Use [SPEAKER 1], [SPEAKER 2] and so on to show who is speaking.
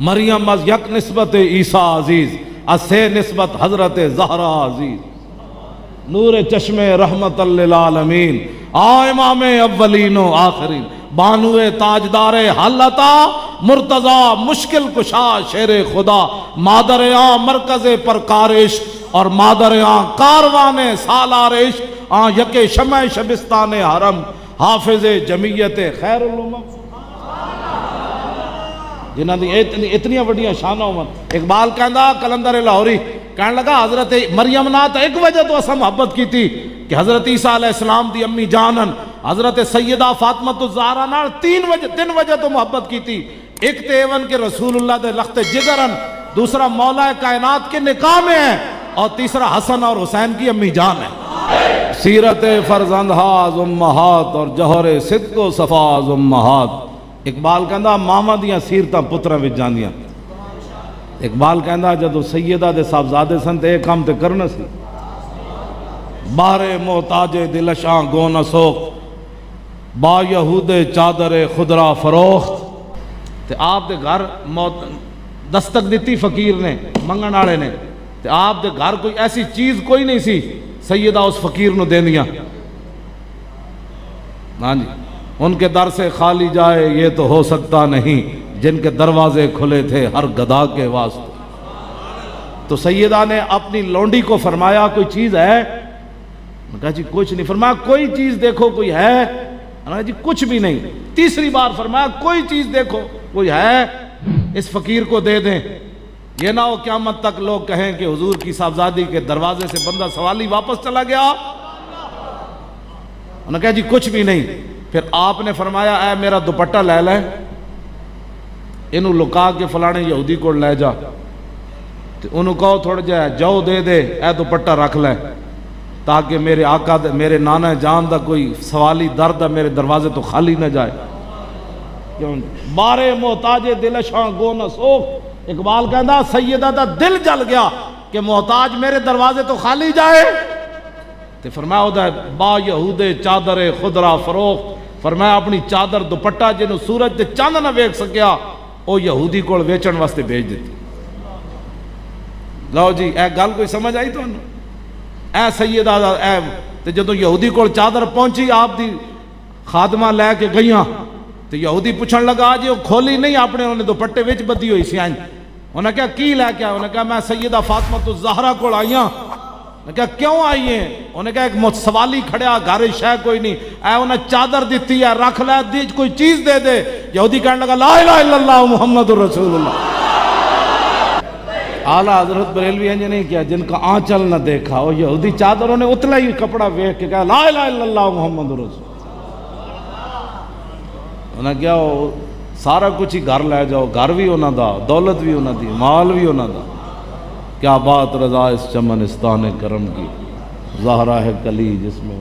[SPEAKER 1] मरियम अज यक निस्बत ईसा अजीज असे निस्बत हजरत ज़हरा अजीज नूर चश्मे रहमत लिल आलमीन आ इमाम अव्वलीन व आखिरीन बानुए ताजदारे हालता मुर्तजा मुश्किल कुशा शेर खुदा मादर आ मरकज परकारिश और मादर आ कारवाने सालारिश आ यके शमय शबिस्तान हरम हाफिज जमीयत खैरुल उम्म जिन्हां दी इतनी वड्डियां शान उम्मत। इकबाल कहंदा कलंदर लाहौरी कहने लगा हजरत मरियम ना तो एक वजह तो असा मोहब्बत की थी कि हजरत ईसा अलैहिस्सलाम दी अम्मी जानन हजरत सैयदा फातिमा ज़हरा नाल तीन वजह तो मोहब्बत की थी। एक तो एवन के रसूलुल्लाह दे लख्त जिगरन, दूसरा मौला कायनात के निकाह में है और तीसरा हसन और हुसैन की अम्मी जान है। सीरत फरजंदहाज उम्महात और जौहर सिद्को सफाज उम्महात। इकबाल कहंदा मामा दियां सीरतां पुत्रां विच जांदियां। इकबाल कहंदा जदों सैयदा दे साहबजादे सन ते काम ते करना सी। बारे मोहताजे दिलशां गो न सोख बा यहूदे चादरे खुदरा फरोख्त। ते आप दे घर मौत दस्तक दी फकीर ने मंगण वाले ने ते आप दे घर कोई ऐसी चीज कोई नहीं सी सैयदा उस फकीर नूं देंदियां। हाँ जी, उनके दर से खाली जाए ये तो हो सकता नहीं जिनके दरवाजे खुले थे हर गधा के वास्ते। तो सैयदा ने अपनी लौंडी को फरमाया कोई चीज है? कहा जी कुछ नहीं। फरमाया कोई चीज देखो कोई है? जी कुछ भी नहीं। तीसरी बार फरमाया कोई चीज देखो कोई है? इस फकीर को दे दें, ये ना हो क़यामत तक लोग कहें कि हुजूर की साहबजादी के दरवाजे से बंदा सवाली वापस चला गया। उन्होंने कहा जी कुछ भी नहीं। फिर आपने फरमाया ऐ मेरा दुपट्टा ले ले, इनू लुका के फलाने यहूदी को ले जा, तो उन्होंने कहो थोड़ा जा जाओ दे दे ऐ दुपट्टा रख ले ताकि मेरे आका मेरे नाना जान दा कोई सवाली दर्द मेरे दरवाजे तो खाली न जाए। क्यों बारे मोहताजे दिलशां गो न सोख। इकबाल कहता सैयदा दा दिल जल गया कि मोहताज मेरे दरवाजे तो खाली जाए। तो फरमाया उदा बा यहूदे चादरे खुदरा फरोख्त। फरमाया अपनी चादर दुपट्टा जिन्हों सूरज ते चंद ना वेख सकिया वो यहूदी को वेचण वास्ते भेज दी। लो जी ए गल कोई समझ आई तुहानू? ए सैयदा ए ते जदों यहूदी को चादर पहुंची आप दी खादमा लैके गईयां तो यहूदी पूछण लगा जी वो खोली नहीं आपने? उन्हें दुपट्टे विच बधी हुई सी। उन्हें क्या की लैके आया? उन्हें कहा मैं सैयदा फातिमा तो ज़हरा को आई हाँ। क्या क्यों आई है? उन्हें कहा एक सवाली खड़िया घर शह कोई नहीं ऐ उन्हें चादर दी है रख लै दी कोई चीज दे दे। यहूदी कहने लगा ला इलाहा इल्लल्लाह मुहम्मदुर रसूलुल्लाह। आला हजरत बरेलवी इंज नहीं किया जिनका आंचल न देखा। वो यहूदी चादर उन्हें उतला ही कपड़ा वेख के कहा ला इलाहा इल्लल्लाह मुहम्मदुर रसूलुल्लाह। उन्हें क्या सारा कुछ ही घर लै जाओ, घर भी उन्हों दा, दौलत भी उन्हों दी, माल भी उन्हों दा। क्या बात रजा इस चमनिस्तान करम की, ज़हरा है कली जिसमें